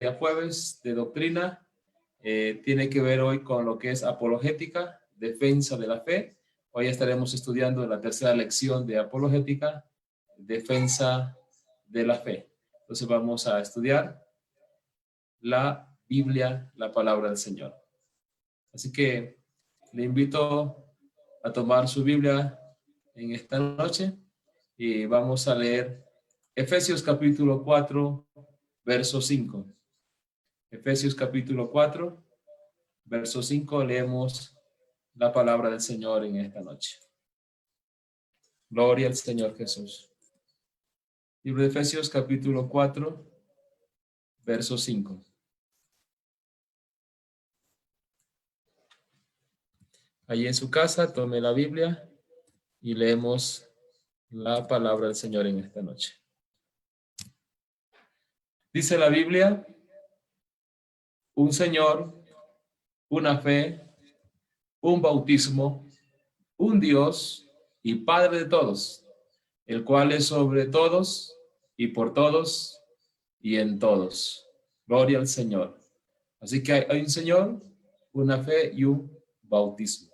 día jueves de doctrina. Tiene que ver hoy con lo que es apologética, defensa de la fe. Hoy estaremos estudiando la tercera lección de apologética, defensa de la fe. Entonces vamos a estudiar la Biblia, la palabra del Señor. Así que le invito a tomar su Biblia en esta noche y vamos a leer Efesios capítulo 4, verso 5. Efesios capítulo 4, verso 5, leemos la palabra del Señor en esta noche. Gloria al Señor Jesús. Libro de Efesios capítulo 4, verso 5. Allí en su casa, tome la Biblia y leemos la palabra del Señor en esta noche. Dice la Biblia: un Señor, una fe, un bautismo, un Dios y Padre de todos, el cual es sobre todos y por todos y en todos. Gloria al Señor. Así que hay un Señor, una fe y un bautismo.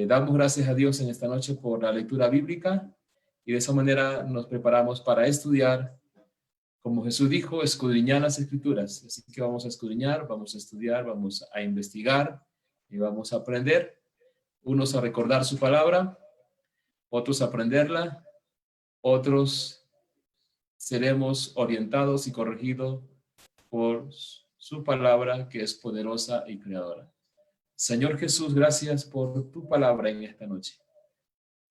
Damos gracias a Dios en esta noche por la lectura bíblica y de esa manera nos preparamos para estudiar. Como Jesús dijo, escudriñar las Escrituras. Así que vamos a escudriñar, vamos a estudiar, vamos a investigar y vamos a aprender. Unos a recordar su palabra, otros a aprenderla, otros seremos orientados y corregidos por su palabra que es poderosa y creadora. Señor Jesús, gracias por tu palabra en esta noche.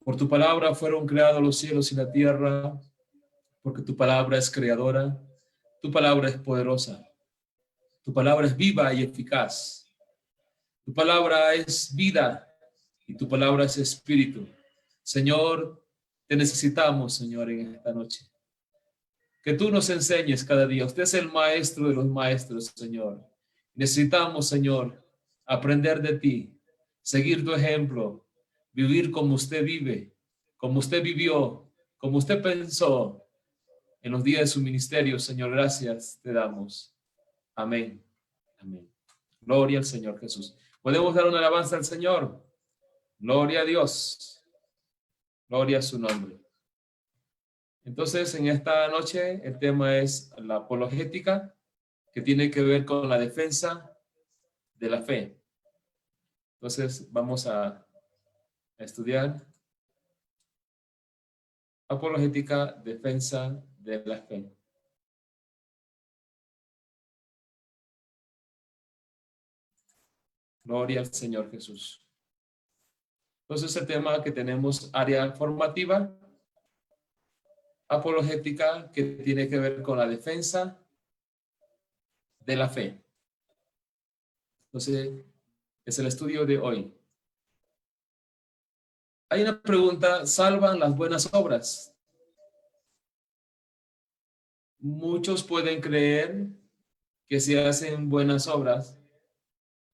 Por tu palabra fueron creados los cielos y la tierra, porque tu palabra es creadora, tu palabra es poderosa, tu palabra es viva y eficaz, tu palabra es vida y tu palabra es espíritu. Señor, te necesitamos, Señor, en esta noche. Que tú nos enseñes cada día. Usted es el maestro de los maestros, Señor. Necesitamos, Señor, aprender de ti, seguir tu ejemplo, vivir como usted vive, como usted vivió, como usted pensó en los días de su ministerio. Señor, gracias te damos. Amén. Amén. Gloria al Señor Jesús. ¿Podemos dar una alabanza al Señor? Gloria a Dios. Gloria a su nombre. Entonces, en esta noche el tema es la apologética, que tiene que ver con la defensa de la fe. Entonces, vamos a estudiar apologética, defensa de la fe. Gloria al Señor Jesús. Entonces, el tema que tenemos, área formativa, apologética, que tiene que ver con la defensa de la fe. Entonces, es el estudio de hoy. Hay una pregunta: ¿salvan las buenas obras? Muchos pueden creer que si hacen buenas obras,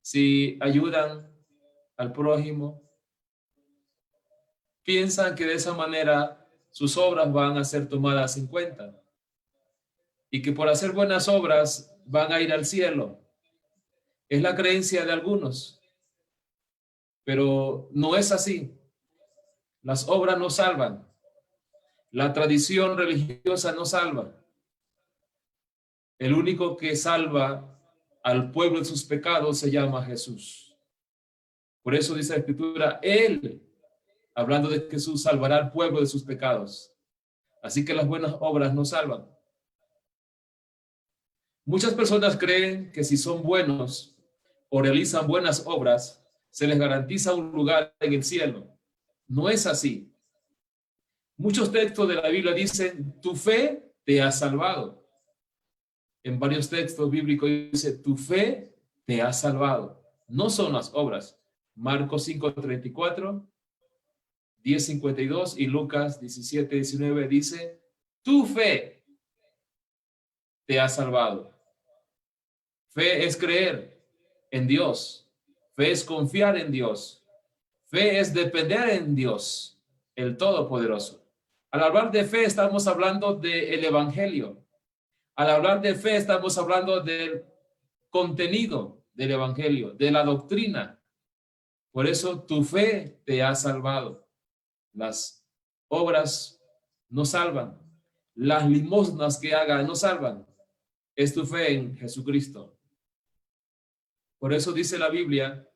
si ayudan al prójimo, piensan que de esa manera sus obras van a ser tomadas en cuenta y que por hacer buenas obras van a ir al cielo. Es la creencia de algunos, pero no es así. Las obras no salvan. La tradición religiosa no salva. El único que salva al pueblo de sus pecados se llama Jesús. Por eso dice la Escritura, Él, hablando de Jesús, salvará al pueblo de sus pecados. Así que las buenas obras no salvan. Muchas personas creen que si son buenos o realizan buenas obras, se les garantiza un lugar en el cielo. No es así. Muchos textos de la Biblia dicen, tu fe te ha salvado. En varios textos bíblicos dice, tu fe te ha salvado. No son las obras. Marcos 5:34, 10:52 y Lucas 17:19 dice, tu fe te ha salvado. Fe es creer en Dios. Fe es confiar en Dios. Fe es depender en Dios, el Todopoderoso. Al hablar de fe estamos hablando del Evangelio. Al hablar de fe, estamos hablando del contenido del evangelio, de la doctrina. Por eso tu fe te ha salvado. Las obras no salvan. Las limosnas que hagas no salvan. Es tu fe en Jesucristo. Por eso dice la Biblia,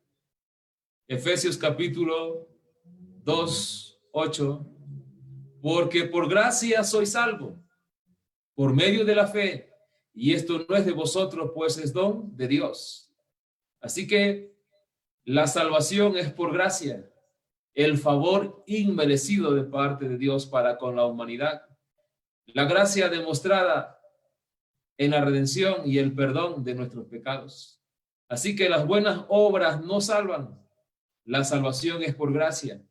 Efesios capítulo 2, 8, porque por gracia soy salvo, por medio de la fe, y esto no es de vosotros, pues es don de Dios. Así que la salvación es por gracia, el favor inmerecido de parte de Dios para con la humanidad. La gracia demostrada en la redención y el perdón de nuestros pecados. Así que las buenas obras no salvan. La salvación es por gracia.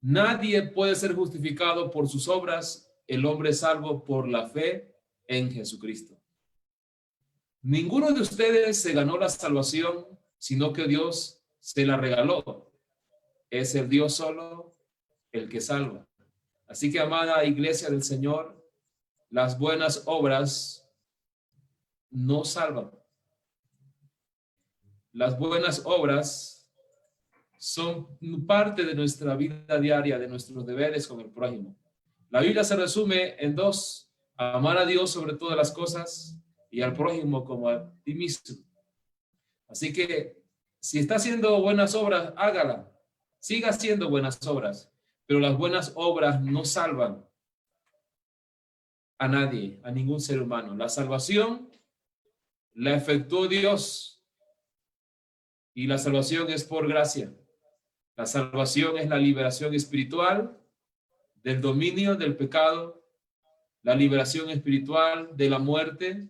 Nadie puede ser justificado por sus obras. El hombre es salvo por la fe en Jesucristo. Ninguno de ustedes se ganó la salvación, sino que Dios se la regaló. Es el Dios solo el que salva. Así que, amada iglesia del Señor, las buenas obras no salvan. Las buenas obras son parte de nuestra vida diaria, de nuestros deberes con el prójimo. La Biblia se resume en dos: amar a Dios sobre todas las cosas y al prójimo como a ti mismo. Así que si está haciendo buenas obras, hágala. Siga haciendo buenas obras, pero las buenas obras no salvan a nadie, a ningún ser humano. La salvación la efectuó Dios y la salvación es por gracia. La salvación es la liberación espiritual del dominio del pecado, la liberación espiritual de la muerte,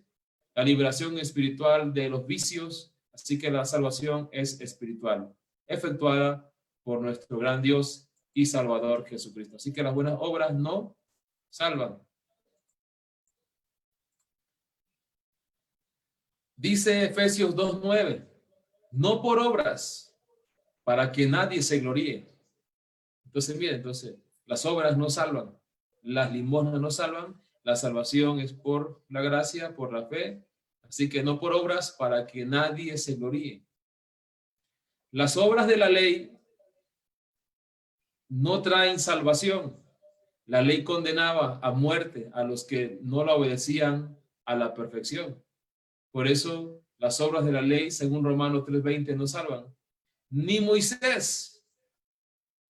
la liberación espiritual de los vicios. Así que la salvación es espiritual, efectuada por nuestro gran Dios y Salvador Jesucristo. Así que las buenas obras no salvan. Dice Efesios 2:9, no por obras, para que nadie se gloríe. Entonces, miren, las obras no salvan, las limosnas no salvan, la salvación es por la gracia, por la fe. Así que no por obras, para que nadie se gloríe. Las obras de la ley no traen salvación. La ley condenaba a muerte a los que no la obedecían a la perfección. Por eso las obras de la ley, según Romanos 3:20, no salvan. Ni Moisés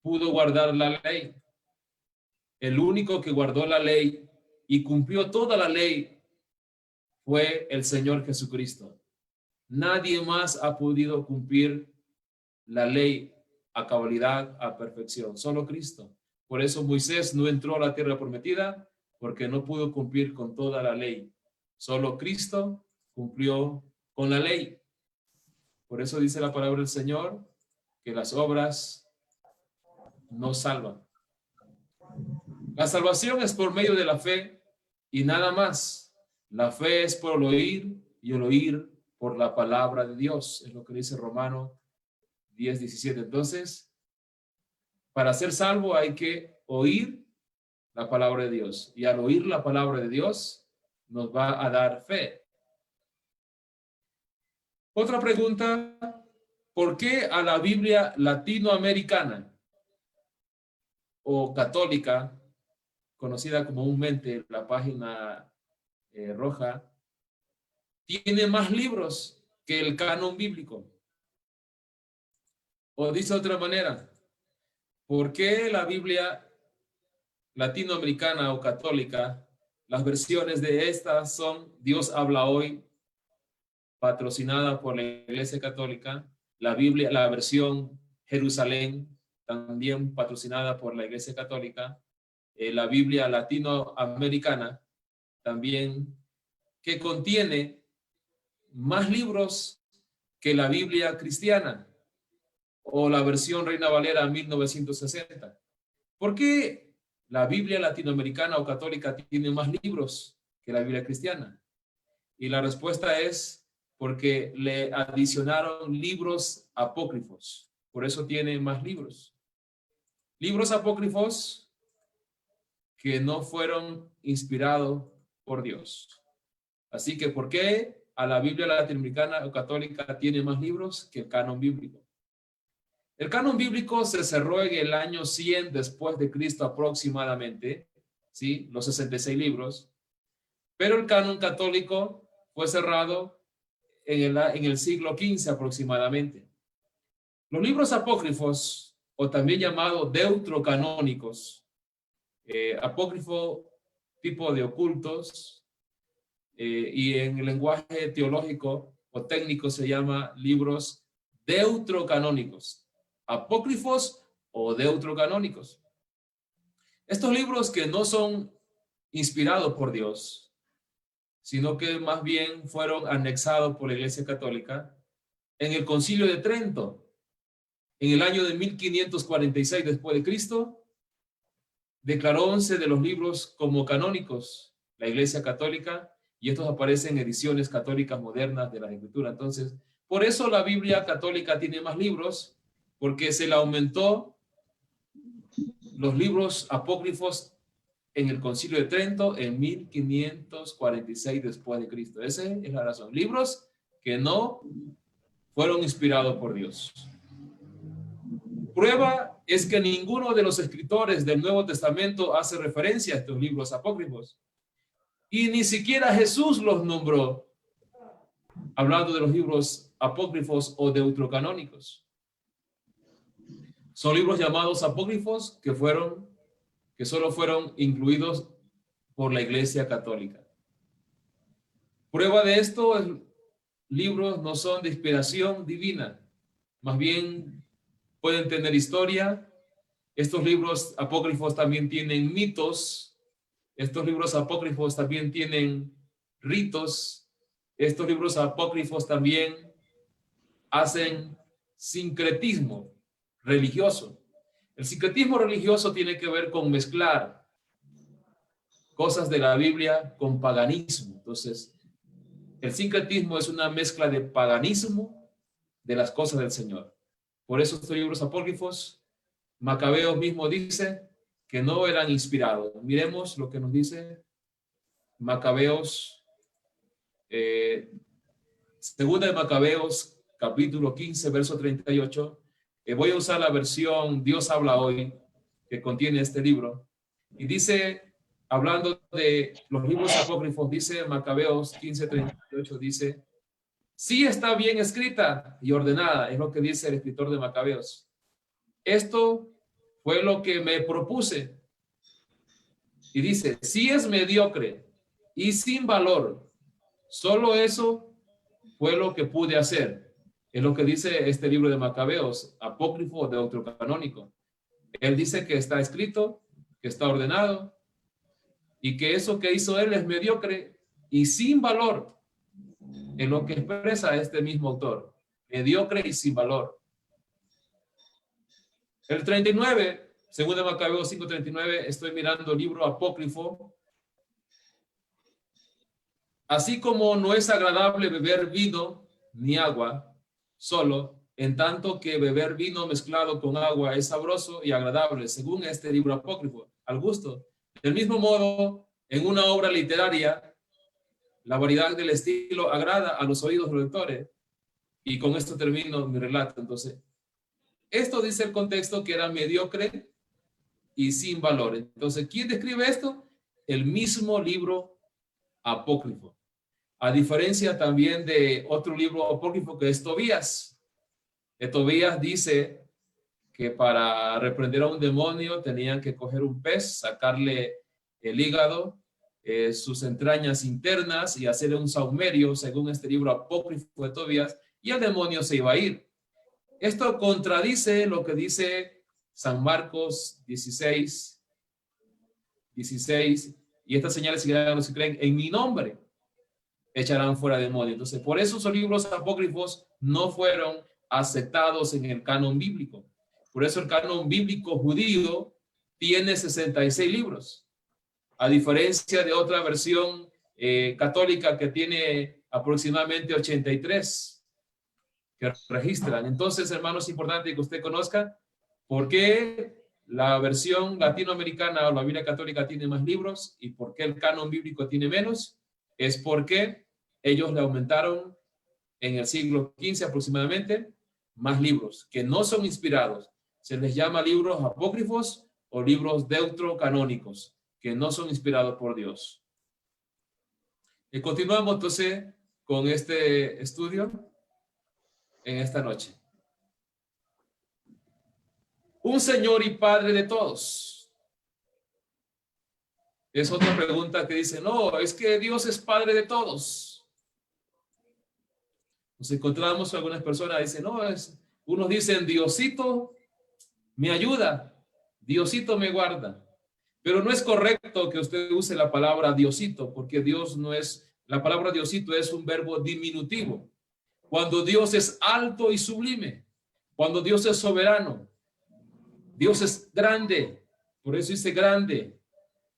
pudo guardar la ley. El único que guardó la ley y cumplió toda la ley fue el Señor Jesucristo. Nadie más ha podido cumplir la ley a cabalidad, a perfección. Solo Cristo. Por eso Moisés no entró a la tierra prometida, porque no pudo cumplir con toda la ley. Solo Cristo cumplió con la ley. Por eso dice la palabra del Señor que las obras no salvan. La salvación es por medio de la fe y nada más. La fe es por el oír y el oír por la palabra de Dios. Es lo que dice Romanos 10:17. Entonces, para ser salvo hay que oír la palabra de Dios. Y al oír la palabra de Dios, nos va a dar fe. Otra pregunta: ¿por qué a la Biblia latinoamericana o católica, conocida comúnmente la página roja, tiene más libros que el canon bíblico? O dice de otra manera, ¿por qué la Biblia latinoamericana o católica, las versiones de estas son Dios habla hoy, patrocinada por la Iglesia Católica, la Biblia, la versión Jerusalén, también patrocinada por la Iglesia Católica, la Biblia latinoamericana, también, que contiene más libros que la Biblia cristiana o la versión Reina Valera 1960? ¿Por qué la Biblia latinoamericana o católica tiene más libros que la Biblia cristiana? Y la respuesta es porque le adicionaron libros apócrifos. Por eso tiene más libros. Libros apócrifos que no fueron inspirados por Dios. Así que, ¿por qué a la Biblia latinoamericana o católica tiene más libros que el canon bíblico? El canon bíblico se cerró en el año 100 después de Cristo aproximadamente, ¿sí? Los 66 libros. Pero el canon católico fue cerrado en el siglo XV aproximadamente. Los libros apócrifos, o también llamados deutrocanónicos, apócrifo tipo de ocultos, y en el lenguaje teológico o técnico se llama libros deutrocanónicos, apócrifos o deutrocanónicos. Estos libros que no son inspirados por Dios, sino que más bien fueron anexados por la Iglesia Católica en el Concilio de Trento, en el año de 1546 después de Cristo, declaró 11 de los libros como canónicos la Iglesia Católica, y estos aparecen en ediciones católicas modernas de la Escritura. Entonces, por eso la Biblia católica tiene más libros, porque se le aumentó los libros apócrifos en el Concilio de Trento en 1546 después de Cristo. Esa es la razón. Libros que no fueron inspirados por Dios. Prueba es que ninguno de los escritores del Nuevo Testamento hace referencia a estos libros apócrifos. Y ni siquiera Jesús los nombró, hablando de los libros apócrifos o deutrocanónicos. Son libros llamados apócrifos que solo fueron incluidos por la Iglesia Católica. Prueba de esto, libros no son de inspiración divina, más bien pueden tener historia. Estos libros apócrifos también tienen mitos. Estos libros apócrifos también tienen ritos. Estos libros apócrifos también hacen sincretismo religioso. El sincretismo religioso tiene que ver con mezclar cosas de la Biblia con paganismo. Entonces, el sincretismo es una mezcla de paganismo de las cosas del Señor. Por eso estos libros apócrifos, Macabeos mismo dice que no eran inspirados. Miremos lo que nos dice Macabeos, segunda de Macabeos, capítulo 15, verso 38. Voy a usar la versión Dios habla hoy, que contiene este libro. Y dice, hablando de los libros apócrifos, dice Macabeos 15, 38, dice, sí está bien escrita y ordenada, es lo que dice el escritor de Macabeos. Esto fue lo que me propuse. Y dice, sí es mediocre y sin valor. Solo eso fue lo que pude hacer. Es lo que dice este libro de Macabeos, apócrifo deutrocanónico. Él dice que está escrito, que está ordenado, y que eso que hizo él es mediocre y sin valor. Es lo que expresa este mismo autor. Mediocre y sin valor. El 39, según de Macabeos 5:39, estoy mirando el libro apócrifo. Así como no es agradable beber vino ni agua solo, en tanto que beber vino mezclado con agua es sabroso y agradable, según este libro apócrifo, al gusto. Del mismo modo, en una obra literaria, la variedad del estilo agrada a los oídos de los lectores. Y con esto termino mi relato. Entonces, esto dice el contexto que era mediocre y sin valor. Entonces, ¿quién describe esto? El mismo libro apócrifo. A diferencia también de otro libro apócrifo que es Tobías. Tobías dice que para reprender a un demonio tenían que coger un pez, sacarle el hígado, sus entrañas internas y hacerle un saumerio, según este libro apócrifo de Tobías, y el demonio se iba a ir. Esto contradice lo que dice San Marcos 16, y estas señales seguirán a los que creen en mi nombre, echarán fuera demonios. Entonces, por eso esos libros apócrifos no fueron aceptados en el canon bíblico. Por eso el canon bíblico judío tiene 66 libros, a diferencia de otra versión católica que tiene aproximadamente 83 que registran. Entonces, hermanos, es importante que usted conozca por qué la versión latinoamericana o la Biblia católica tiene más libros y por qué el canon bíblico tiene menos, es porque ellos le aumentaron en el siglo XV aproximadamente más libros que no son inspirados. Se les llama libros apócrifos o libros deuterocanónicos que no son inspirados por Dios. Y continuamos entonces con este estudio en esta noche. Un Señor y Padre de todos. Es otra pregunta que dice, no, es que Dios es Padre de todos. Nos encontramos con algunas personas que dicen, no, unos dicen, Diosito me ayuda, Diosito me guarda. Pero no es correcto que usted use la palabra Diosito, porque Dios no es, la palabra Diosito es un verbo diminutivo. Cuando Dios es alto y sublime, cuando Dios es soberano, Dios es grande, por eso dice grande.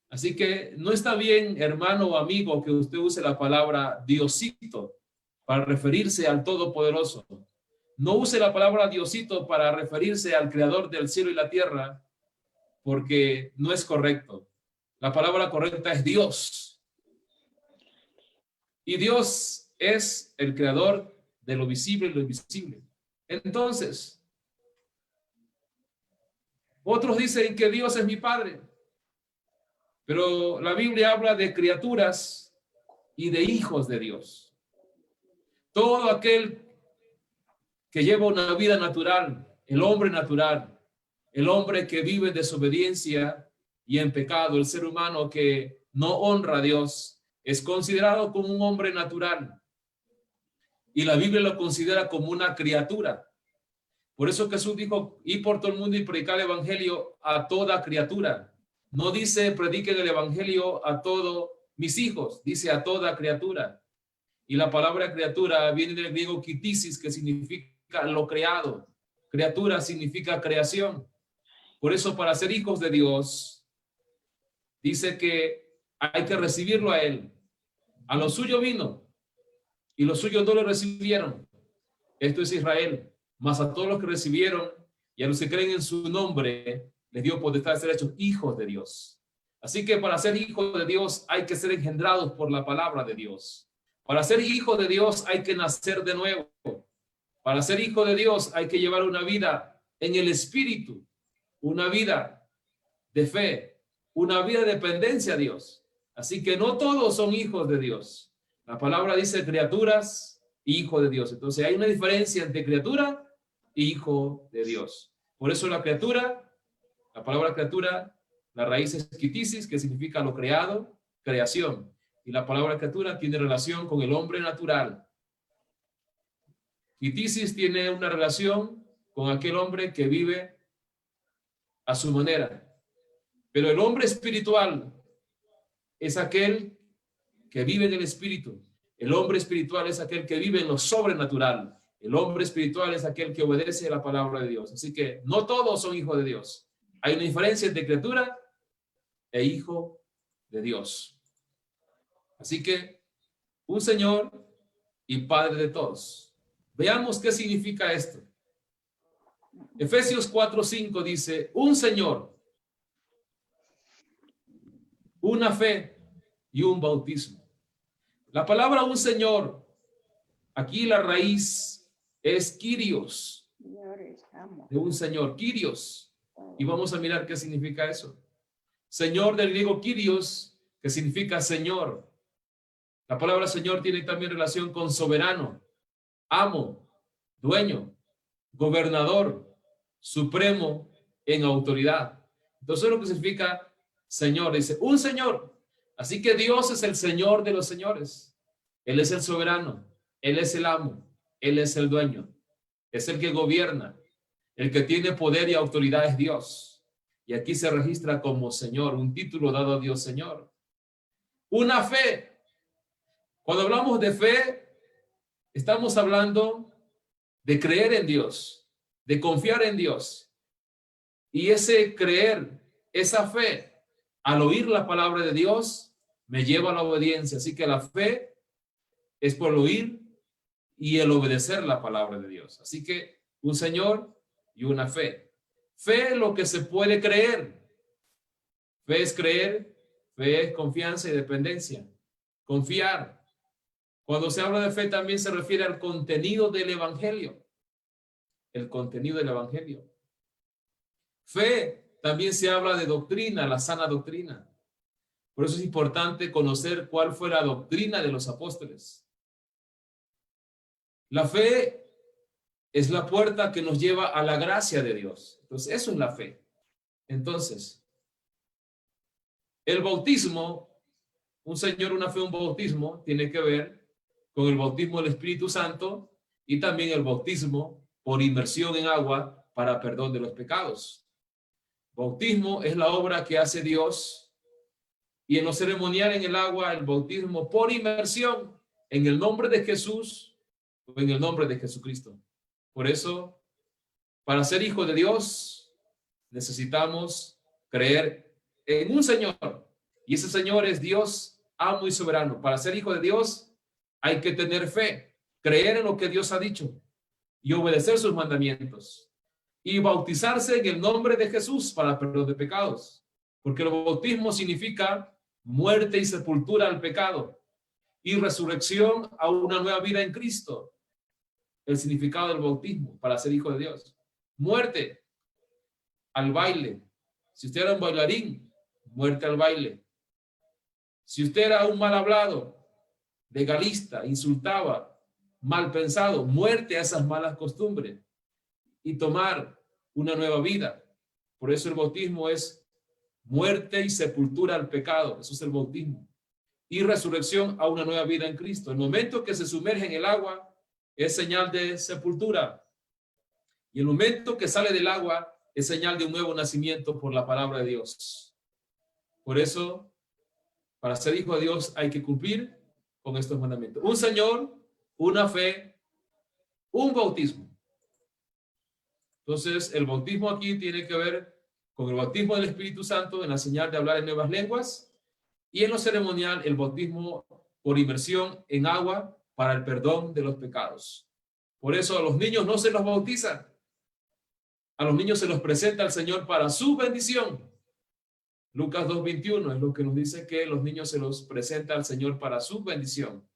Así que no está bien, hermano o amigo, que usted use la palabra Diosito para referirse al Todopoderoso. No use la palabra Diosito para referirse al Creador del cielo y la tierra, porque no es correcto. La palabra correcta es Dios. Y Dios es el creador de lo visible y lo invisible. Entonces, otros dicen que Dios es mi Padre, pero la Biblia habla de criaturas y de hijos de Dios. Todo aquel que lleva una vida natural, el hombre que vive en desobediencia y en pecado, el ser humano que no honra a Dios, es considerado como un hombre natural. Y la Biblia lo considera como una criatura. Por eso Jesús dijo, ir por todo el mundo y predicar el evangelio a toda criatura. No dice, prediquen el evangelio a todos mis hijos, dice a toda criatura. Y la palabra criatura viene del griego kitisis, que significa lo creado. Criatura significa creación. Por eso, para ser hijos de Dios, dice que hay que recibirlo a Él. A lo suyo vino, y los suyos no lo recibieron. Esto es Israel. Mas a todos los que recibieron y a los que creen en su nombre, les dio potestad de ser hechos hijos de Dios. Así que para ser hijos de Dios hay que ser engendrados por la palabra de Dios. Para ser hijo de Dios hay que nacer de nuevo. Para ser hijo de Dios hay que llevar una vida en el Espíritu, una vida de fe, una vida de dependencia a Dios. Así que no todos son hijos de Dios. La palabra dice criaturas y hijo de Dios. Entonces hay una diferencia entre criatura e hijo de Dios. Por eso la criatura, la palabra criatura, la raíz es kitisis, que significa lo creado, creación. Y la palabra criatura tiene relación con el hombre natural. Kitisis tiene una relación con aquel hombre que vive a su manera. Pero el hombre espiritual es aquel que vive en el espíritu. El hombre espiritual es aquel que vive en lo sobrenatural. El hombre espiritual es aquel que obedece a la palabra de Dios. Así que no todos son hijos de Dios. Hay una diferencia entre criatura e hijo de Dios. Así que un Señor y Padre de todos. Veamos qué significa esto. Efesios 4:5 dice, un Señor, una fe y un bautismo. La palabra un Señor, aquí la raíz es Kyrios, de un Señor, Kyrios. Y vamos a mirar qué significa eso. Señor del griego Kyrios, que significa Señor. La palabra Señor tiene también relación con soberano, amo, dueño, gobernador, supremo en autoridad. Entonces lo que significa Señor, dice un Señor. Así que Dios es el Señor de los señores. Él es el soberano, Él es el amo, Él es el dueño, es el que gobierna, el que tiene poder y autoridad es Dios. Y aquí se registra como Señor, un título dado a Dios Señor. Una fe. Cuando hablamos de fe, estamos hablando de creer en Dios, de confiar en Dios. Y ese creer, esa fe, al oír la palabra de Dios, me lleva a la obediencia. Así que la fe es por el oír y el obedecer la palabra de Dios. Así que un Señor y una fe. Fe es lo que se puede creer. Fe es creer, fe es confianza y dependencia. Confiar. Cuando se habla de fe también se refiere al contenido del evangelio. El contenido del evangelio. Fe también se habla de doctrina, la sana doctrina. Por eso es importante conocer cuál fue la doctrina de los apóstoles. La fe es la puerta que nos lleva a la gracia de Dios. Entonces, eso es la fe. Entonces, el bautismo, un Señor, una fe, un bautismo, tiene que ver con el bautismo del Espíritu Santo y también el bautismo por inmersión en agua para perdón de los pecados. Bautismo es la obra que hace Dios, y en lo ceremonial en el agua, el bautismo por inmersión en el nombre de Jesús o en el nombre de Jesucristo. Por eso, para ser hijo de Dios, necesitamos creer en un Señor, y ese Señor es Dios amo y soberano. Para ser hijo de Dios hay que tener fe, creer en lo que Dios ha dicho y obedecer sus mandamientos y bautizarse en el nombre de Jesús para perdón de pecados, porque el bautismo significa muerte y sepultura al pecado y resurrección a una nueva vida en Cristo. El significado del bautismo para ser hijo de Dios: muerte al baile. Si usted era un bailarín, muerte al baile. Si usted era un mal hablado, legalista, insultaba, mal pensado, muerte a esas malas costumbres y tomar una nueva vida. Por eso el bautismo es muerte y sepultura al pecado. Eso es el bautismo. Y resurrección a una nueva vida en Cristo. El momento que se sumerge en el agua es señal de sepultura. Y el momento que sale del agua es señal de un nuevo nacimiento por la palabra de Dios. Por eso, para ser hijo de Dios hay que cumplir con estos mandamientos: un Señor, una fe, un bautismo. Entonces, el bautismo aquí tiene que ver con el bautismo del Espíritu Santo en la señal de hablar en nuevas lenguas, y en lo ceremonial el bautismo por inmersión en agua para el perdón de los pecados. Por eso a los niños no se los bautiza. A los niños se los presenta al Señor para su bendición. Lucas 2:21 es lo que nos dice, que los niños se los presenta al Señor para su bendición.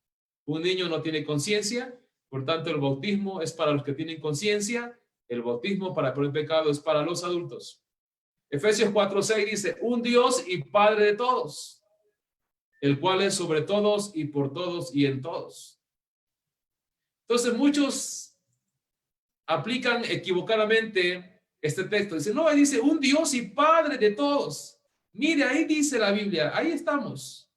Un niño no tiene conciencia, por tanto el bautismo es para los que tienen conciencia. El bautismo para el pecado es para los adultos. Efesios 4:6 dice: un Dios y Padre de todos, el cual es sobre todos y por todos y en todos. Entonces muchos aplican equivocadamente este texto. Dicen, no, ahí dice un Dios y Padre de todos. Mire, ahí dice la Biblia, ahí estamos.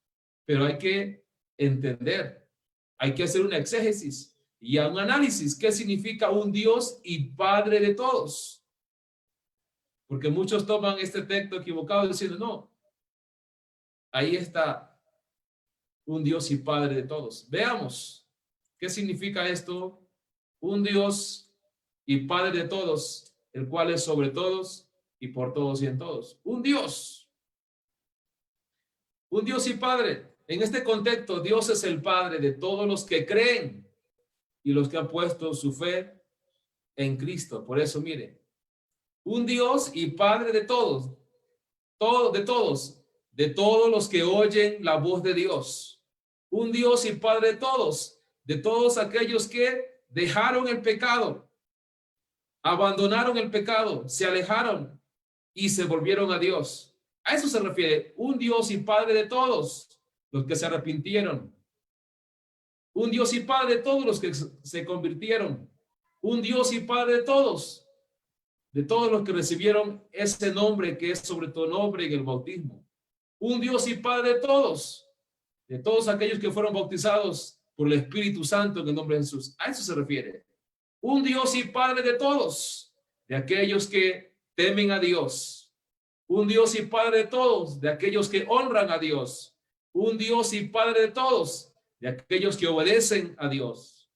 Pero hay que entender, hay que hacer una exégesis y un análisis. ¿Qué significa un Dios y Padre de todos? Porque muchos toman este texto equivocado diciendo, no, ahí está un Dios y Padre de todos. Veamos, ¿qué significa esto? Un Dios y Padre de todos, el cual es sobre todos y por todos y en todos. Un Dios y Padre. En este contexto, Dios es el Padre de todos los que creen y los que han puesto su fe en Cristo. Por eso, mire, un Dios y Padre de todos, de todos los que oyen la voz de Dios. Un Dios y Padre de todos aquellos que dejaron el pecado, abandonaron el pecado, se alejaron y se volvieron a Dios. A eso se refiere, un Dios y Padre de todos los que se arrepintieron. Un Dios y Padre de todos los que se convirtieron. Un Dios y Padre de todos los que recibieron ese nombre que es sobre todo nombre en el bautismo. Un Dios y Padre de todos aquellos que fueron bautizados por el Espíritu Santo en el nombre de Jesús. A eso se refiere. Un Dios y Padre de todos, de aquellos que temen a Dios. Un Dios y Padre de todos, de aquellos que honran a Dios. Un Dios y Padre de todos, de aquellos que obedecen a Dios.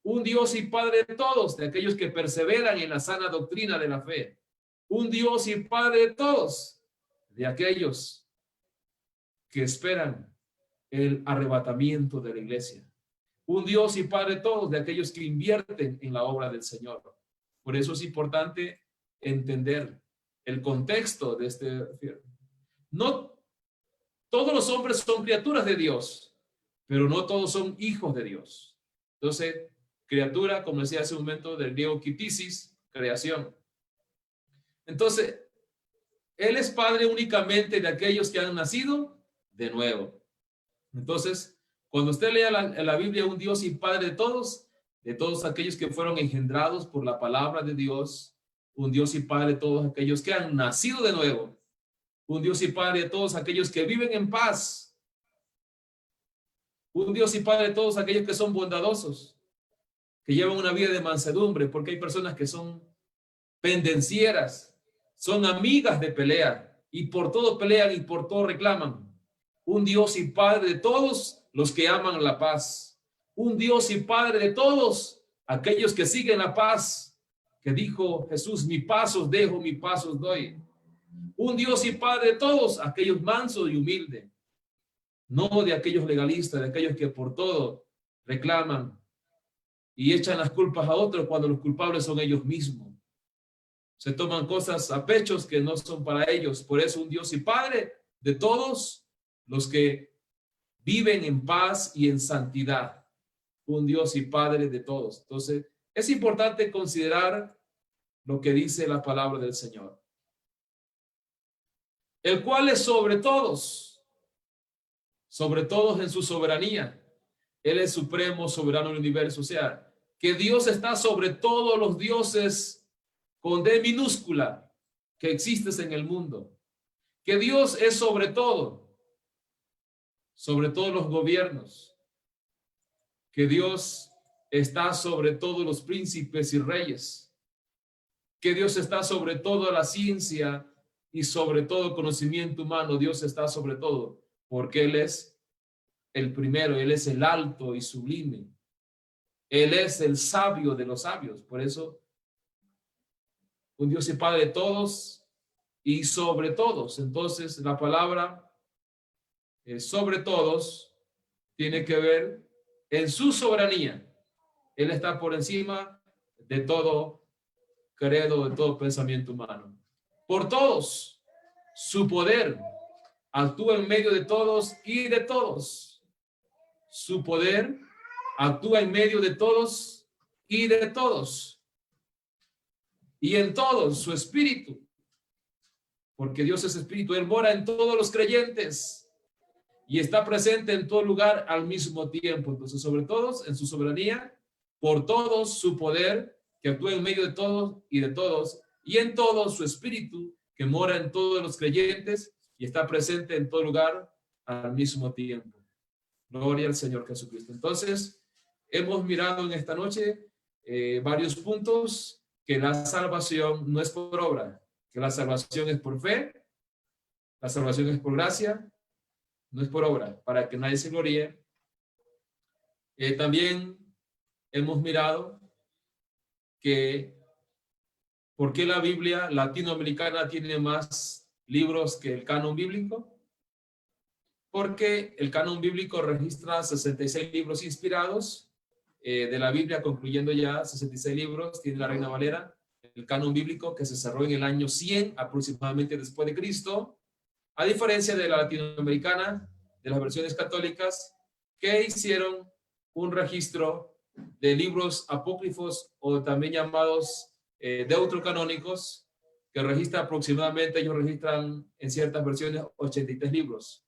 Un Dios y Padre de todos, de aquellos que perseveran en la sana doctrina de la fe. Un Dios y Padre de todos, de aquellos que esperan el arrebatamiento de la iglesia. Un Dios y Padre de todos, de aquellos que invierten en la obra del Señor. Por eso es importante entender el contexto de este. No todos los hombres son criaturas de Dios, pero no todos son hijos de Dios. Entonces, criatura, como decía hace un momento, del griego kitisis, creación. Entonces, Él es padre únicamente de aquellos que han nacido de nuevo. Entonces, cuando usted lea en la Biblia un Dios y Padre de todos aquellos que fueron engendrados por la palabra de Dios, un Dios y Padre de todos aquellos que han nacido de nuevo, un Dios y Padre de todos aquellos que viven en paz, un Dios y Padre de todos aquellos que son bondadosos, que llevan una vida de mansedumbre, porque hay personas que son pendencieras, son amigas de pelea y por todo pelean y por todo reclaman. Un Dios y Padre de todos los que aman la paz. Un Dios y Padre de todos aquellos que siguen la paz, que dijo Jesús, mi paz os dejo, mi paz os doy. Un Dios y Padre de todos aquellos mansos y humildes, no de aquellos legalistas, de aquellos que por todo reclaman y echan las culpas a otros cuando los culpables son ellos mismos. Se toman cosas a pechos que no son para ellos. Por eso un Dios y Padre de todos los que viven en paz y en santidad. Un Dios y Padre de todos. Entonces, es importante considerar lo que dice la palabra del Señor. El cual es sobre todos en su soberanía. Él es supremo, soberano del universo. O sea, que Dios está sobre todos los dioses con D minúscula que existes en el mundo. Que Dios es sobre todos los gobiernos. Que Dios está sobre todos los príncipes y reyes. Que Dios está sobre toda la ciencia y sobre todo conocimiento humano. Dios está sobre todo, porque Él es el primero, Él es el alto y sublime. Él es el sabio de los sabios. Por eso, un Dios y Padre de todos y sobre todos. Entonces, la palabra sobre todos tiene que ver en su soberanía. Él está por encima de todo credo, de todo pensamiento humano. Por todos, su poder actúa en medio de todos y de todos. Su poder actúa en medio de todos y de todos. Y en todos, su espíritu. Porque Dios es espíritu, Él mora en todos los creyentes y está presente en todo lugar al mismo tiempo. Entonces, sobre todos, en su soberanía, por todos, su poder, que actúa en medio de todos y de todos, y en todos, su espíritu, que mora en todos los creyentes y está presente en todo lugar al mismo tiempo. Gloria al Señor Jesucristo. Entonces, hemos mirado en esta noche varios puntos, que la salvación no es por obra, que la salvación es por fe, la salvación es por gracia, no es por obra, para que nadie se gloríe. También hemos mirado que ¿por qué la Biblia latinoamericana tiene más libros que el canon bíblico? Porque el canon bíblico registra 66 libros inspirados de la Biblia, concluyendo ya 66 libros, tiene la Reina Valera, el canon bíblico que se cerró en el año 100 aproximadamente después de Cristo, a diferencia de la latinoamericana, de las versiones católicas, que hicieron un registro de libros apócrifos o también llamados deuterocanónicos, que registra aproximadamente, ellos registran en ciertas versiones 83 libros.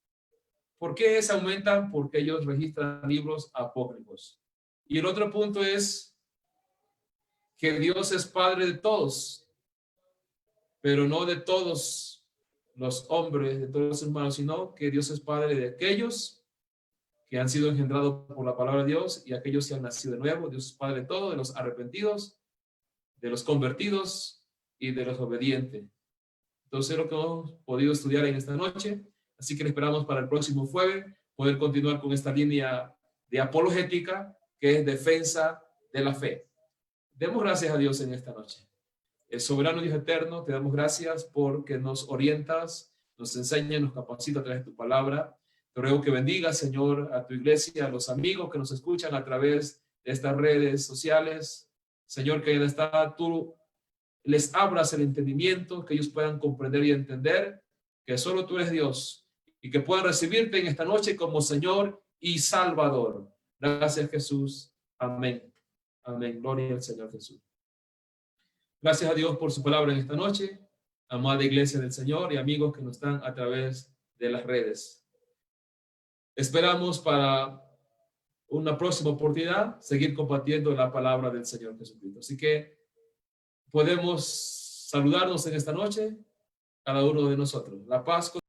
¿Por qué se aumentan? Porque ellos registran libros apócrifos. Y el otro punto es que Dios es Padre de todos, pero no de todos los hombres, de todos los humanos, sino que Dios es Padre de aquellos que han sido engendrados por la palabra de Dios y aquellos que han nacido de nuevo. Dios es Padre de todos, de los arrepentidos, de los convertidos y de los obedientes. Entonces, lo que hemos podido estudiar en esta noche, así que le esperamos para el próximo jueves poder continuar con esta línea de apologética, que es defensa de la fe. Demos gracias a Dios en esta noche. El soberano Dios eterno, te damos gracias porque nos orientas, nos enseñas, nos capacitas a través de tu palabra. Te ruego que bendigas, Señor, a tu iglesia, a los amigos que nos escuchan a través de estas redes sociales. Señor, que está tu les abras el entendimiento, que ellos puedan comprender y entender que solo tú eres Dios y que puedan recibirte en esta noche como Señor y Salvador. Gracias, Jesús. Amén. Amén. Gloria al Señor Jesús. Gracias a Dios por su palabra en esta noche, amada iglesia del Señor y amigos que nos están a través de las redes. Esperamos para una próxima oportunidad seguir compartiendo la palabra del Señor Jesucristo. Así que podemos saludarnos en esta noche, cada uno de nosotros. La paz